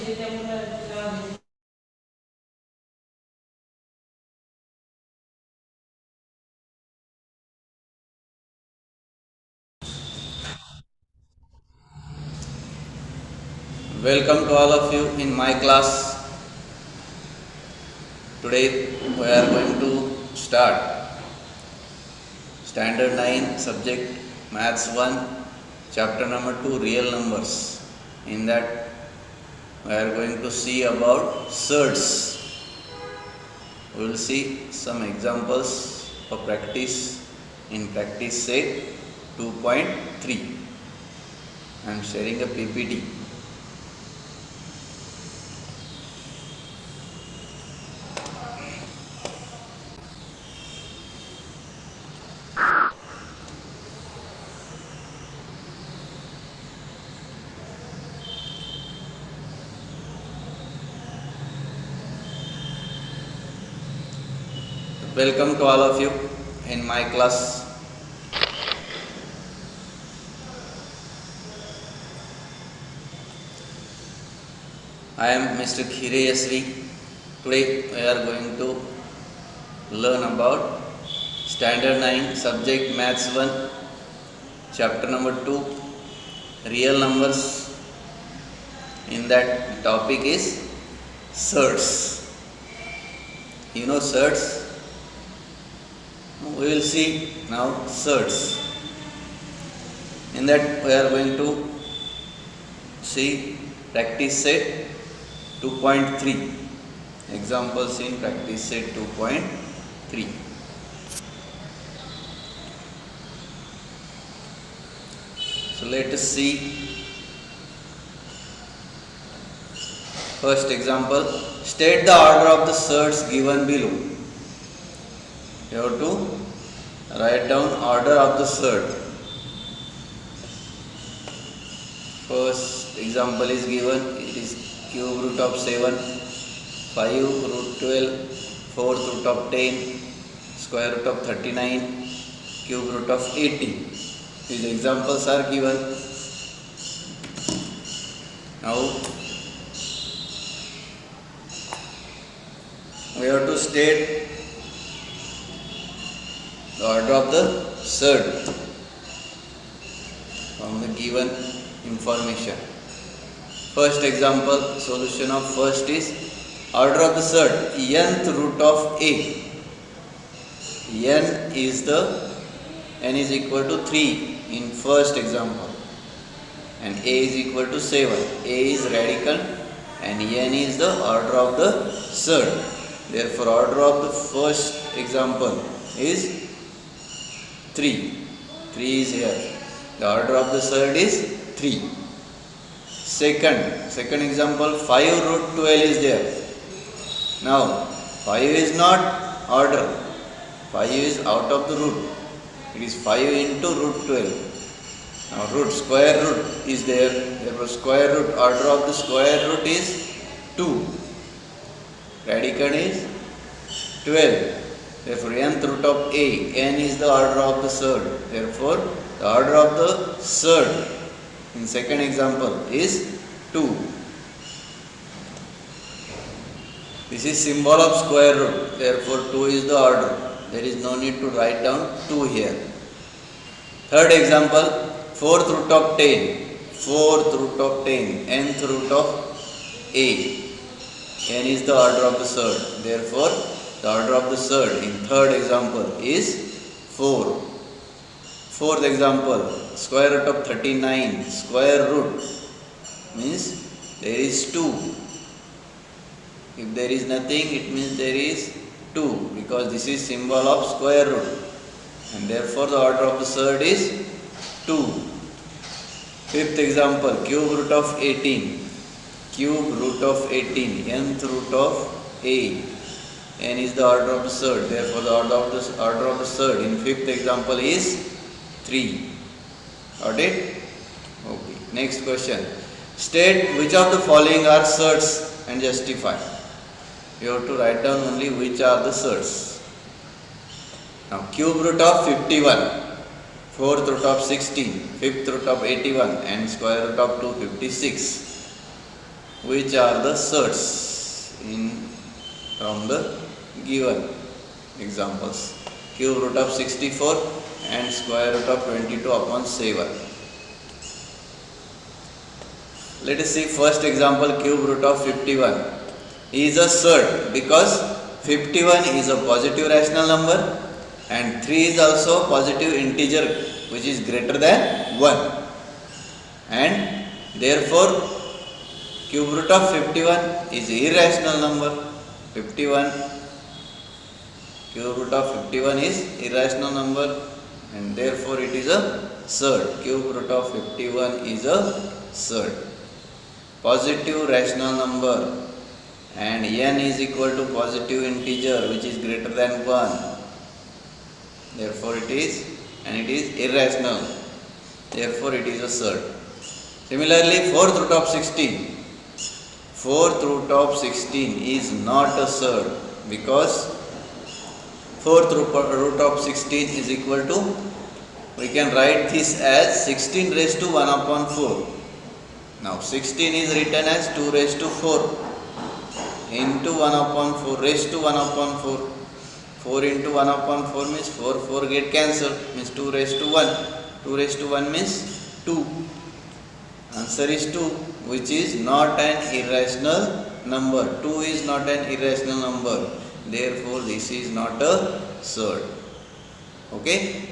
Welcome to all of you in my class. Today we are going to start Standard 9 subject Maths 1 chapter number 2 real numbers. In that we are going to see about surds. We will see some examples for practice in practice set 2.3. I am sharing a PPT. Welcome to all of you in my class. I am Mr. Khire Yasri. Today we are going to learn about Standard 9 subject Maths 1 chapter number 2 real numbers. In that topic is surds. You know surds? We will see now surds. In that we are going to see practice set 2.3. Examples in practice set 2.3. So let us see. First example, state the order of the surds given below. You have to write down order of the surd. First example is given, it is cube root of 7, 5 root 12, 4th root of 10, square root of 39, cube root of 18. These examples are given. Now we have to state the order of the surd from the given information. First example, solution of first is order of the surd, nth root of a. N is equal to 3 in first example and a is equal to 7. A is radical and n is the order of the surd. Therefore, order of the first example is 3. 3 is here. The order of the surd is 3. Second example, 5 root 12 is there. Now, 5 is not order. 5 is out of the root. It is 5 into root 12. Now, square root is there. Therefore, square root, order of the square root is 2. Radicand is 12. Therefore, nth root of a, n is the order of the surd. Therefore, the order of the surd in second example is 2. This is symbol of square root. Therefore, 2 is the order. There is no need to write down 2 here. Third example, 4th root of 10. 4th root of 10. Nth root of a. N is the order of the surd. Therefore, the order of the surd in third example is 4. Fourth example, square root of 39. Square root means there is 2. If there is nothing, it means there is 2 because this is symbol of square root. And therefore, the order of the surd is 2. Fifth example, cube root of 18. Cube root of 18, nth root of a. N is the order of the surd. Therefore, the order of the surd in fifth example is 3. Got it? Okay. Next question. State which of the following are surds and justify. You have to write down only which are the surds. Now, cube root of 51, 4th root of 16, 5th root of 81 and square root of 256. which are the surds from the given examples. Cube root of 64 and square root of 22 upon 7. Let us see first example, cube root of 51 is a surd because 51 is a positive rational number and 3 is also a positive integer which is greater than 1, and therefore cube root of 51 is irrational number. 51 cube root of 51 is irrational number and therefore it is a surd. Cube root of 51 is a surd. Positive rational number and n is equal to positive integer which is greater than 1. Therefore it is irrational. Therefore it is a surd. Similarly, fourth root of 16. Fourth root of 16 is not a surd because fourth root of 16 is equal to, we can write this as 16 raised to 1 upon 4. Now 16 is written as 2 raised to 4 into 1 upon 4 raised to 1 upon 4. 4 into 1 upon 4 means 4 get cancelled, means 2 raised to 1. 2 raised to 1 means 2. Answer is 2, which is not an irrational number. 2 is not an irrational number. Therefore, this is not a surd. Okay?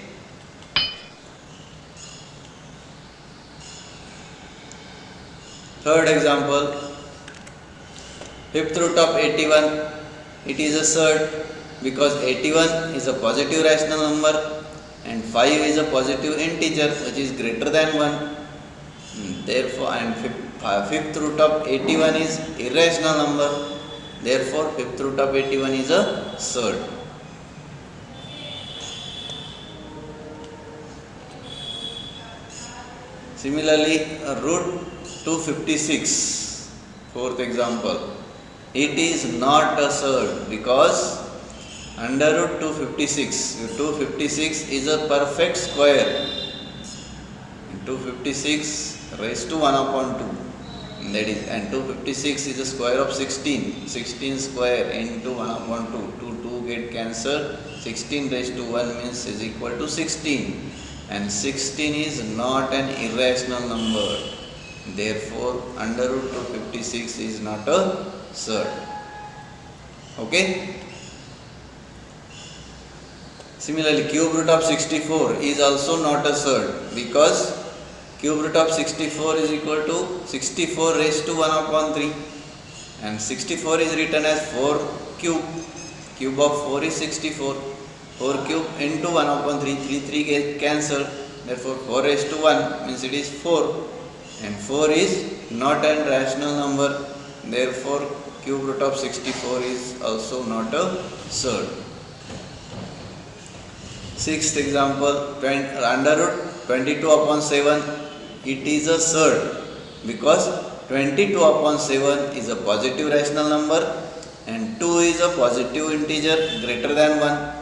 Third example, fifth root of 81. It is a surd because 81 is a positive rational number and 5 is a positive integer which is greater than 1. Therefore, and fifth root of 81 is irrational number. Therefore, fifth root of 81 is a surd. Similarly, root 256, fourth example, it is not a surd because under root 256 is a perfect square. 256 raised to 1 upon 2, that is, and 256 is the square of 16. 16 square into 1 upon 2. 2 get cancelled. 16 raised to 1 means is equal to 16, and 16 is not an irrational number. Therefore, under root 256 is not a surd. Okay? Similarly, cube root of 64 is also not a surd because cube root of 64 is equal to 64 raised to 1 upon 3, and 64 is written as 4 cube. Cube of 4 is 64. 4 cube into 1 upon 3. 3 get cancelled. Therefore 4 raised to 1 means it is 4, and 4 is not an rational number. Therefore cube root of 64 is also not a surd. Sixth example, under root 22 upon 7, it is a surd because 22 upon 7 is a positive rational number and 2 is a positive integer greater than 1,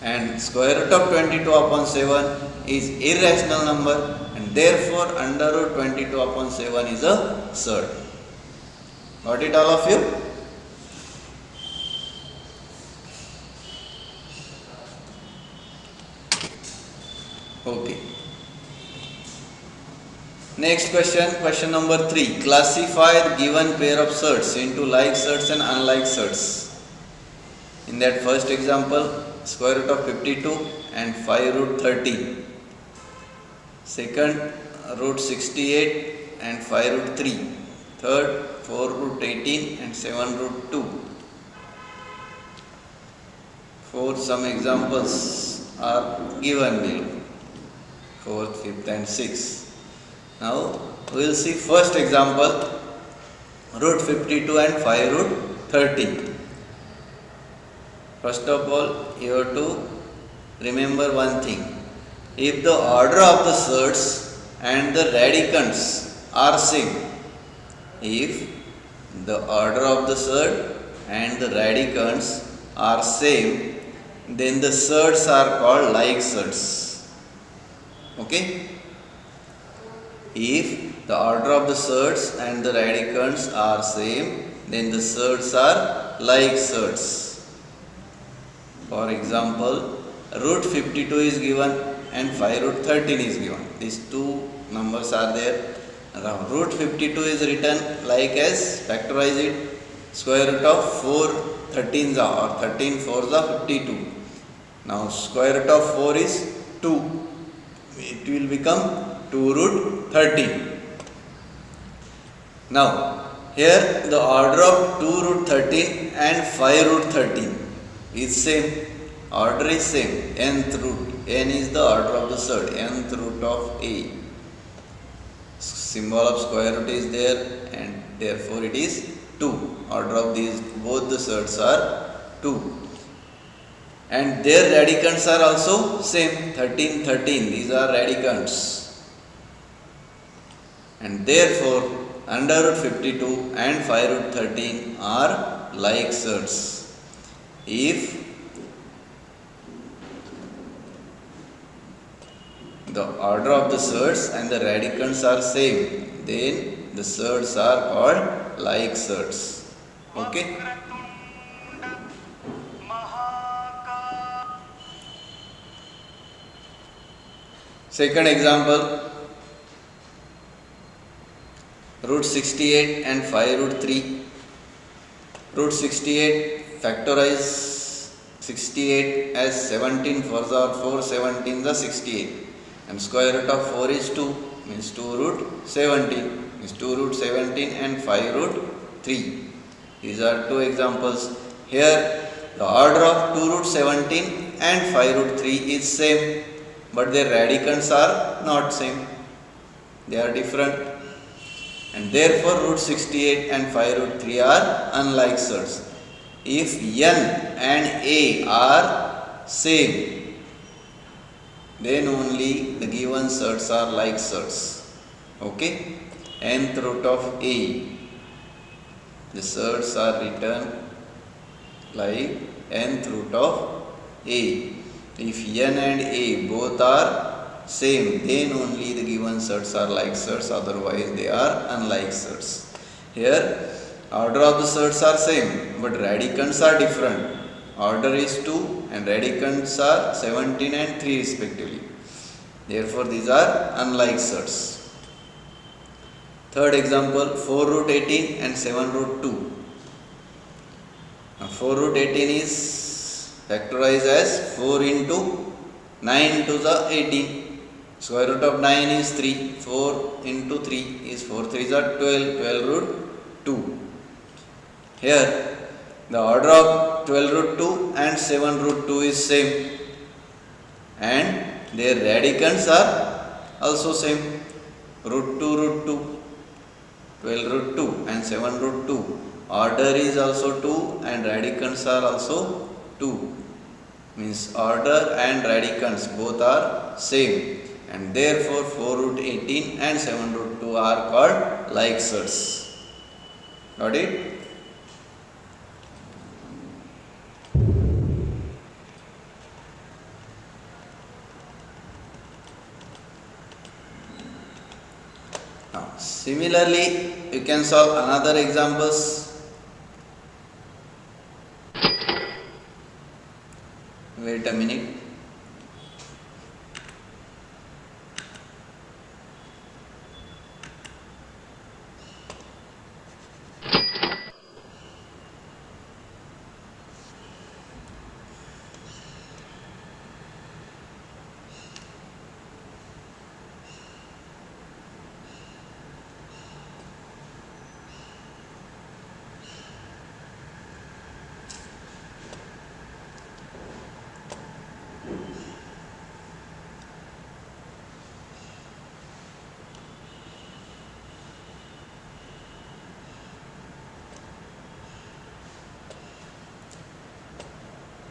and square root of 22 upon 7 is irrational number, and therefore under root 22 upon 7 is a surd. Got it, all of you? Okay. Next question number 3. Classify the given pair of surds into like surds and unlike surds. In that first example, square root of 52 and 5 root 30. Second, root 68 and 5 root 3. Third, 4 root 18 and 7 root 2. Fourth, some examples are given below. Fourth, fifth and sixth. Now we will see first example, root 52 and 5 root 30. First of all, you have to remember one thing. If the order of the surds and the radicands are same, if the order of the surd and the radicands are same, then the surds are called like surds. Okay? If the order of the surds and the radicands are same, then the surds are like surds. For example, root 52 is given and 5 root 13 is given. These two numbers are there. Now, root 52 is written like as, factorize it, square root of 4 13s or 13 4s are 52. Now, square root of 4 is 2. It will become 2 root 13. Now, here the order of 2 root 13 and 5 root 13 is same. Order is same. Nth root. N is the order of the surd. Nth root of A. Symbol of square root is there and therefore it is 2. Order of these both the surds are 2. And their radicands are also same. 13, 13. These are radicands. And therefore under root 52 and 5 root 13 are like surds. If the order of the surds and the radicands are same, then the surds are called like surds. Okay? Second example, root 68 and 5 root 3. Root 68, factorize 68 as 17 4s are 4, 17 the 68. And square root of 4 is 2, means 2 root 17, means 2 root 17 and 5 root 3. These are two examples. Here the order of 2 root 17 and 5 root 3 is same, but their radicands are not same. They are different. And therefore root 68 and 5 root 3 are unlike surds. If n and a are same, then only the given surds are like surds. Okay? Nth root of A. The surds are written like nth root of A. If n and a both are same, then only the given surds are like surds, otherwise they are unlike surds. Here, order of the surds are same, but radicands are different. Order is 2 and radicands are 17 and 3 respectively. Therefore, these are unlike surds. Third example, 4 root 18 and 7 root 2. Now, 4 root 18 is factorized as 4 into 9 to the 18. Square root of 9 is 3. 4 into 3 is 4. 3 are 12. 12 root 2. Here, the order of 12 root 2 and 7 root 2 is same. And their radicands are also same. Root 2 root 2. 12 root 2 and 7 root 2. Order is also 2 and radicands are also 2. Means order and radicands both are same. And therefore 4 root 18 and 7 root 2 are called like surds. Got it? Now, similarly, you can solve another examples. Wait a minute.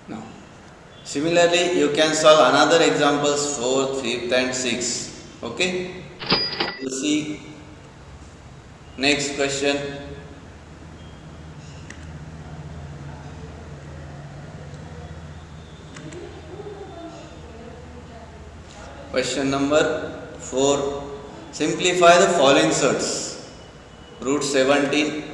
Now, similarly, you can solve another examples 4th, 5th and 6th. Okay? You see next question. Question number 4. Simplify the following surds. Root 17,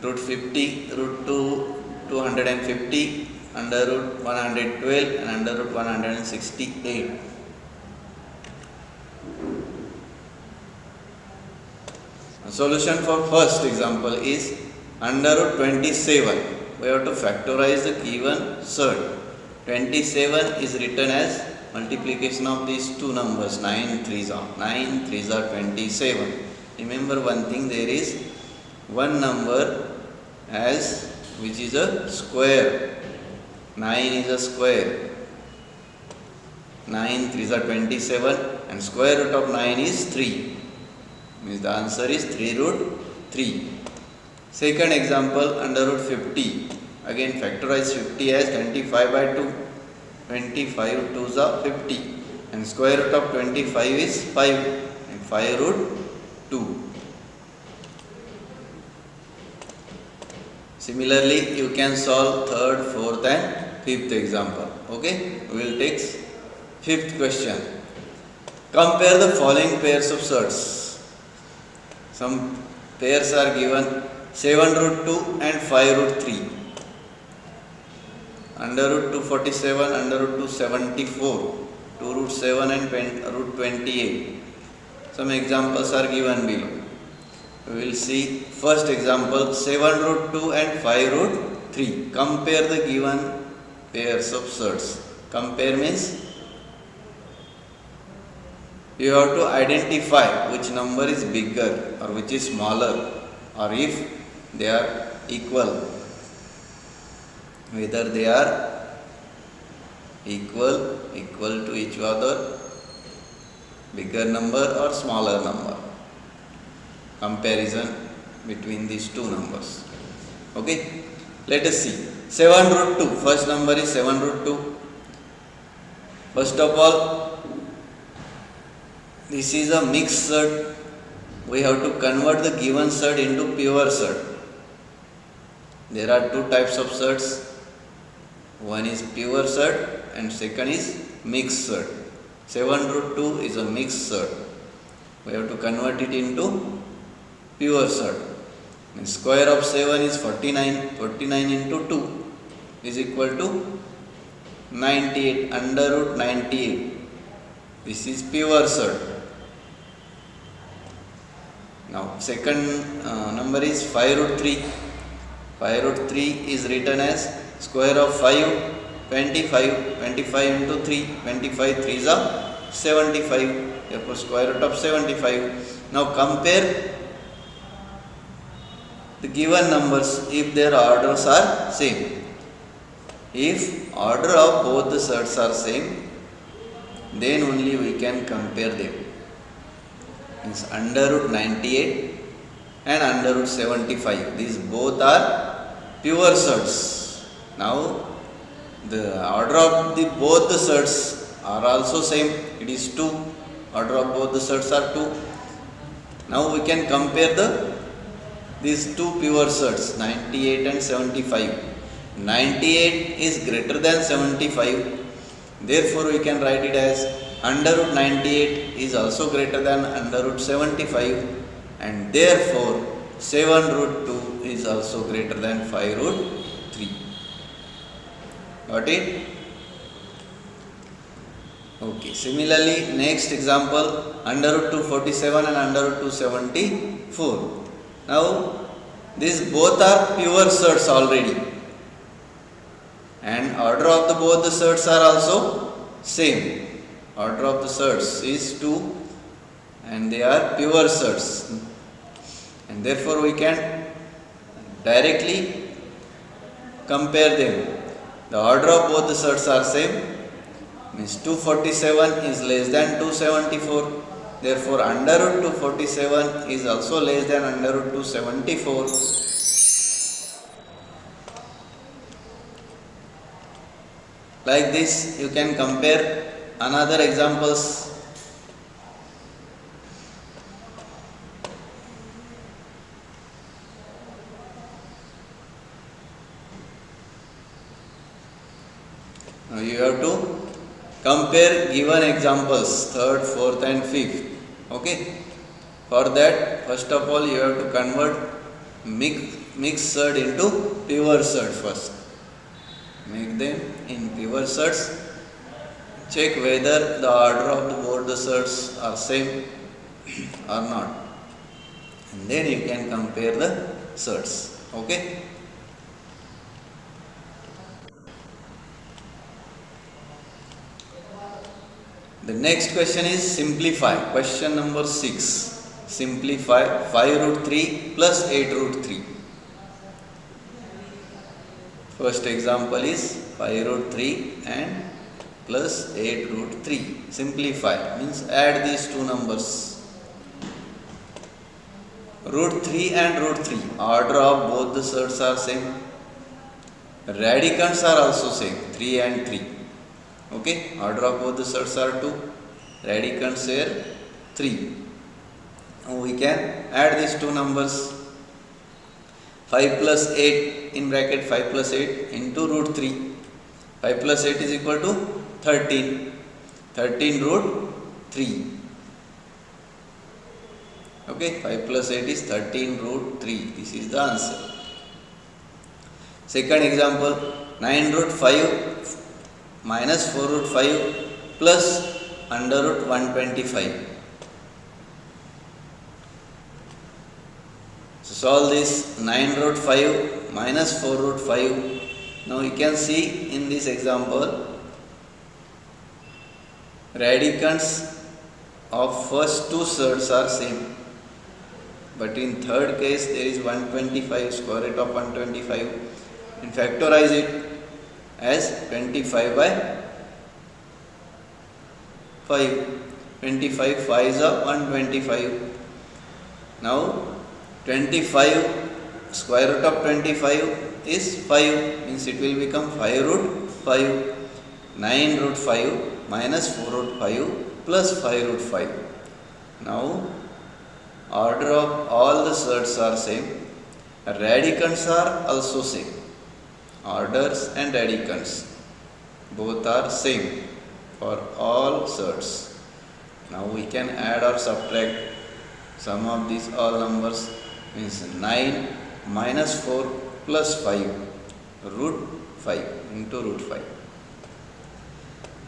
root 50, root 2, 250, under root 112 and under root 168. The solution for first example is under root 27. We have to factorize the given surd. 27 is written as multiplication of these two numbers, 9 3s are 27. Remember one thing, there is one number as which is a square. 9 is a square. 9 3s are 27 and square root of 9 is 3. Means the answer is 3 root 3. Second example, under root 50. Again factorize 50 as 25 by 2. 25 2s are 50 and square root of 25 is 5 and 5 root 2. Similarly, you can solve third, fourth and fifth example. Okay, we will take fifth question. Compare the following pairs of surds. Some pairs are given 7 root 2 and 5 root 3. Under root 247, under root 274, 2 root 7 and root 28. Some examples are given below. We will see first example, 7 root 2 and 5 root 3. Compare the given pairs of surds. Compare means you have to identify which number is bigger or which is smaller, or if they are equal, whether they are equal to each other, bigger number or smaller number. Comparison between these two numbers. Okay, let us see. 7 root 2, first number is 7 root 2. First of all, this is a mixed surd. We have to convert the given surd into pure surd. There are two types of surds. One is pure surd and second is mixed surd. 7 root 2 is a mixed surd. We have to convert it into pure surd. The square of 7 is 49. 49 into 2 is equal to 98. Under root 98. This is pure surd. Now second number is 5 root 3. 5 root 3 is written as square of 5, 25. 25 into 3. 25 3s are 75. Therefore square root of 75. Now compare the given numbers if their orders are same. If order of both the surds are same, then only we can compare them. Means under root 98 and under root 75. These both are pure surds. Now the order of both the surds are also same. It is 2. Order of both the surds are 2. Now we can compare these two pure surds, 98 and 75. 98 is greater than 75. Therefore we can write it as under root 98 is also greater than under root 75, and therefore 7 root 2 is also greater than 5 root 3. Got it? Okay. Similarly, next example, under root 247 and under root 274. Now, these both are pure surds already, and order of both the surds are also same. Order of the surds is 2 and they are pure surds, and therefore we can directly compare them. The order of both the surds are same, means 247 is less than 274. Therefore under root 247 is also less than under root 274. Like this you can compare another examples. Now you have to Compare given examples, third, fourth and fifth. Okay. For that, first of all, you have to convert mixed surd into pure surd first. Make them in pure surds. Check whether the order of both the surds are same or not. And then you can compare the surds. Okay. The next question is simplify. Question number 6. Simplify 5 root 3 plus 8 root 3. First example is 5 root 3 and plus 8 root 3. Simplify means add these two numbers. Root 3 and root 3. Order of both the surds are same. Radicands are also same. 3 and 3. Okay. Order of both the surds are 2. Radicands here 3. Now we can add these two numbers. 5 plus 8 in bracket 5 plus 8 into root 3. 5 plus 8 is equal to 13. 13 root 3. Okay, 5 plus 8 is 13 root 3. This is the answer. Second example, 9 root 5 minus 4 root 5 plus under root 125. So solve this 9 root 5 minus 4 root 5. Now you can see in this example, radicands of first two surds are same. But in third case there is 125, square root of 125. And factorize it as 25 by 5. 25 5s are 125. Now 25 square root of 25 is 5, means it will become 5 root 5. 9 root 5 minus 4 root 5 plus 5 root 5. Now order of all the surds are same. Radicands are also same. Orders and radicands both are same for all surds. Now we can add or subtract sum of these all numbers, means 9 minus 4 plus 5 root 5 into root 5.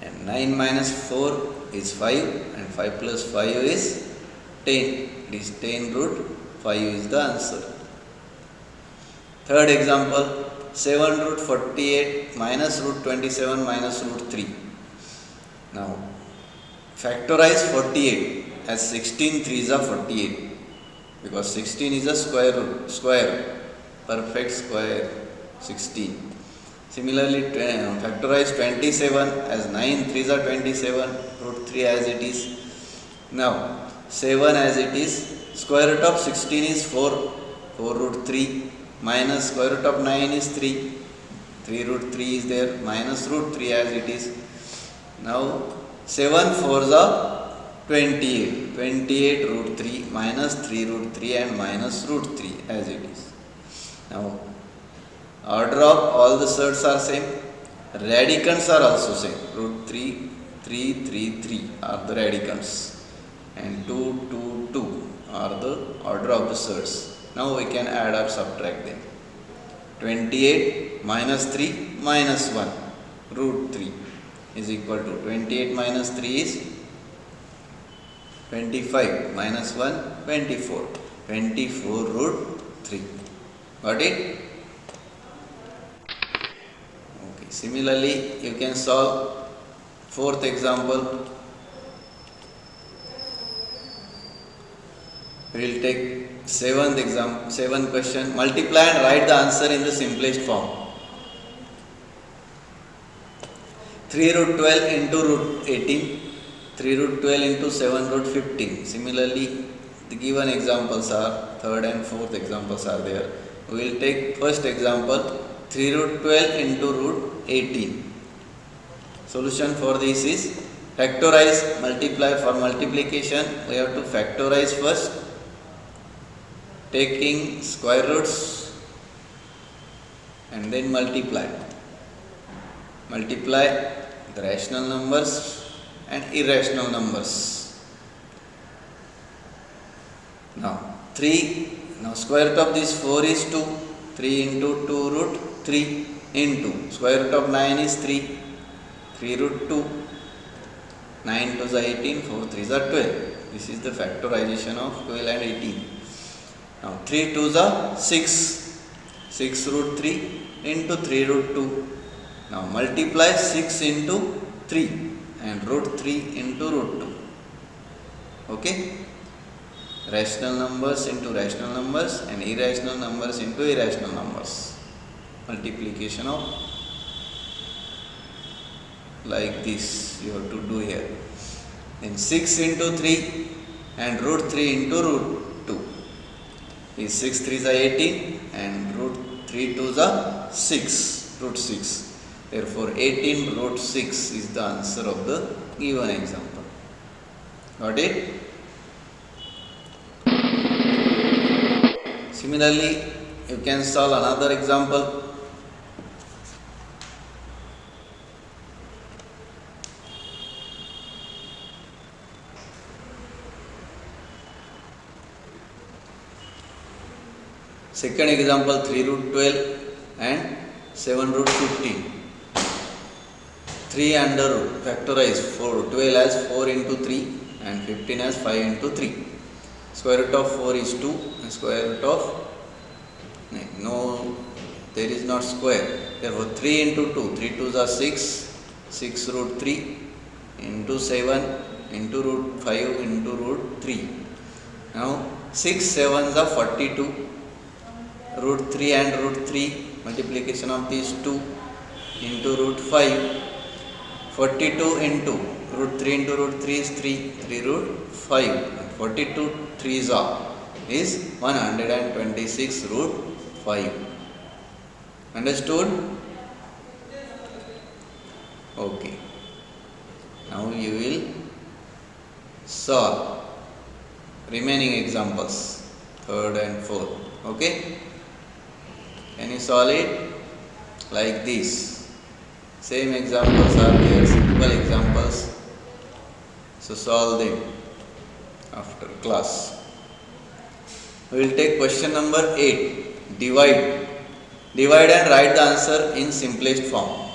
And 9 minus 4 is 5 and 5 plus 5 is 10. It is 10 root 5 is the answer. Third example, 7 root 48 minus root 27 minus root 3. Now factorize 48 as 16 3s are 48, because 16 is a square root, perfect square 16. Similarly factorize 27 as 9 3s are 27, root 3 as it is. Now 7 as it is, square root of 16 is 4, 4 root 3 minus square root of 9 is 3, 3 root 3 is there, minus root 3 as it is. Now 7 4s are 28, 28 root 3 minus 3 root 3 and minus root 3 as it is. Now order of all the surds are same, radicands are also same. Root 3, 3, 3, 3 are the radicands and 2, 2, 2 are the order of the surds. Now we can add or subtract them. 28 minus 3 minus 1 root 3 is equal to 28 minus 3 is 25 minus 1 24, 24 root 3. Got it? Okay. Similarly you can solve fourth example. We will take seventh question. Multiply and write the answer in the simplest form. 3 root 12 into root 18, 3 root 12 into 7 root 15. Similarly, the given examples are, third and fourth examples are there. We will take first example, 3 root 12 into root 18. Solution for this is factorize, multiply. For multiplication, we have to factorize first, taking square roots and then multiply. Multiply the rational numbers and irrational numbers. Now 3, now square root of this 4 is 2, 3 into 2 root 3 into square root of 9 is 3, 3 root 2, 9 2 is 18, 4 3 is 12. This is the factorization of 12 and 18. Now 3 2 is 6, 6 root 3 into 3 root 2. Now multiply 6 into 3 and root 3 into root 2. Okay? Rational numbers into rational numbers and irrational numbers into irrational numbers. Multiplication of like this you have to do here. Then 6 into 3 and root 3 into root 2 is 6 3 is 18 and root 3 2 is 6, root 6. Therefore 18 root 6 is the answer of the given example. Got it? Similarly, you can solve another example. Second example, 3 root 12 and 7 root 15. 3 under root, factorize 4, 12 as 4 into 3 and 15 as 5 into 3. Square root of 4 is 2 and square root of, no, there is not square. Therefore 3 into 2, 3 2s are 6, 6 root 3 into 7 into root 5 into root 3. Now 6 7s are 42. Root 3 and root 3, multiplication of these 2 into root 5, 42 into root 3 into root 3 is 3, 3 root 5, and 42 3s are is 126 root 5. Understood? Okay. Now you will solve remaining examples, third and fourth. Okay? Can you solve it like this? Same examples are there, simple examples. So solve them after class. We will take question number 8. Divide. Divide and write the answer in simplest form.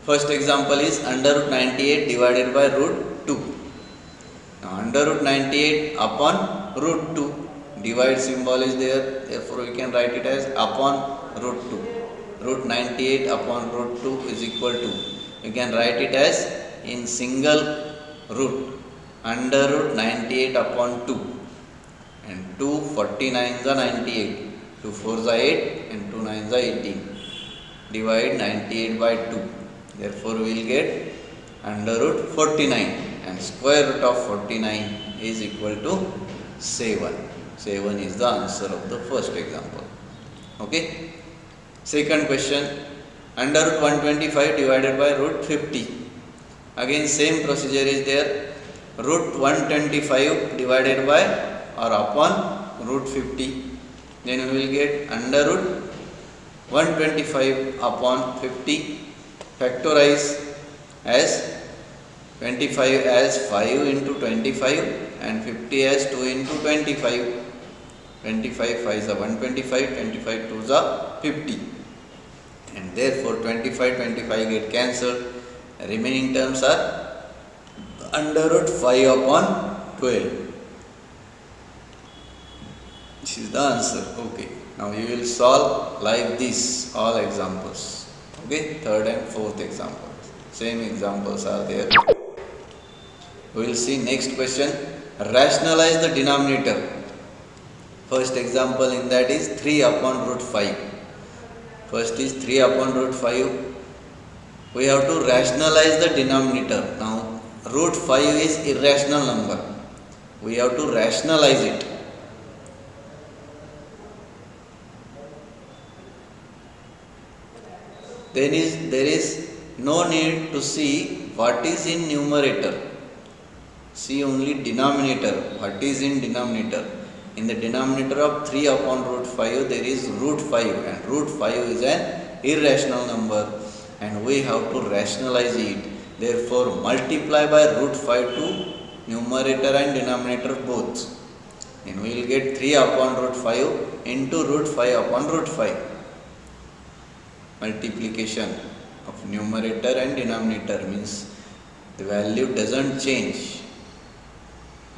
First example is under root 98 divided by root 2. Now under root 98 upon root 2. Divide symbol is there, therefore we can write it as upon root 2. Root 98 upon root 2 is equal to, we can write it as in single root, under root 98 upon 2. And 2 49s are 98, 2 4s are 8 and 2 9s are 18. Divide 98 by 2. Therefore we will get under root 49 and square root of 49 is equal to 7. 7 is the answer of the first example. Okay. Second question, under root 125 divided by root 50. Again same procedure is there. Root 125 divided by or upon root 50. Then we will get under root 125 upon 50. Factorize as 25 as 5 into 25 and 50 as 2 into 25. 25 5s are 125, 25 2s are 50. And therefore 25 25 get cancelled. Remaining terms are under root 5 upon 12. This is the answer. Okay. Now you will solve like this all examples. Okay. Third and fourth examples. Same examples are there. We will see next question. Rationalize the denominator. First example in that is 3 upon root 5. First is 3 upon root 5. We have to rationalize the denominator. Now root 5 is irrational number. We have to rationalize it. There is no need to see what is in numerator. See only denominator. What is in denominator? In the denominator of 3 upon root 5 there is root 5 and root 5 is an irrational number and we have to rationalize it. Therefore, multiply by root 5 to numerator and denominator both. Then we will get 3 upon root 5 into root 5 upon root 5. Multiplication of numerator and denominator means the value doesn't change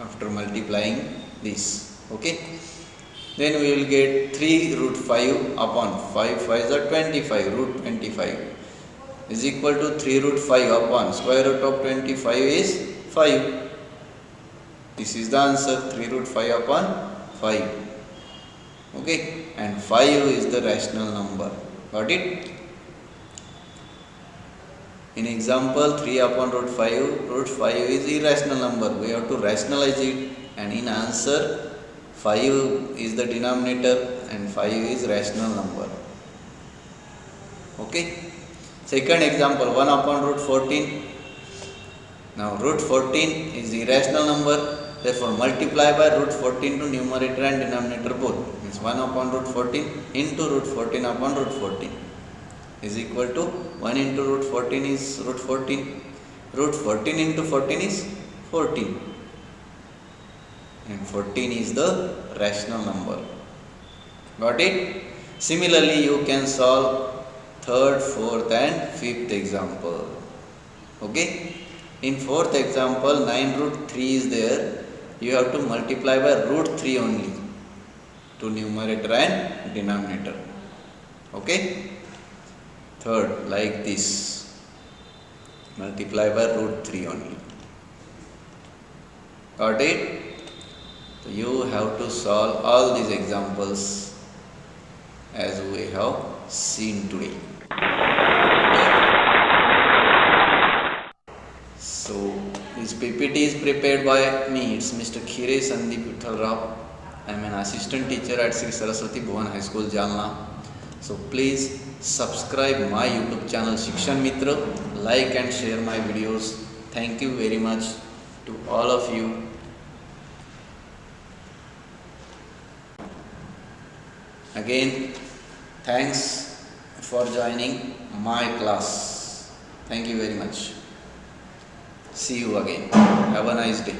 after multiplying this. Okay. Then we will get 3 root 5 upon 5 5 is 25, root 25 is equal to 3 root 5 upon square root of 25 is 5. This is the answer, 3 root 5 upon 5. Okay, and 5 is the rational number. Got it? In example 3 upon root 5 is irrational number. We have to rationalize it, and in answer 5 is the denominator and 5 is rational number. Okay. Second example, 1 upon root 14. Now root 14 is irrational number, therefore multiply by root 14 to numerator and denominator both. Means 1 upon root 14 into root 14 upon root 14 is equal to 1 into root 14 is root 14. Root 14 into 14 is 14. And 14 is the rational number. Got it? Similarly, you can solve third, fourth and fifth example. Okay? In fourth example, 9 root 3 is there. You have to multiply by root 3 only to numerator and denominator. Okay? Third, like this. Multiply by root 3 only. Got it? So you have to solve all these examples as we have seen today. So this PPT is prepared by me. It's Mr. Khire Sandeep Vittal Rao. I am an assistant teacher at Sri Saraswati Bhuvan High School, Jalna. So please subscribe my YouTube channel Shikshan Mitra, like and share my videos. Thank you very much to all of you. Again, thanks for joining my class. Thank you very much. See you again. Have a nice day.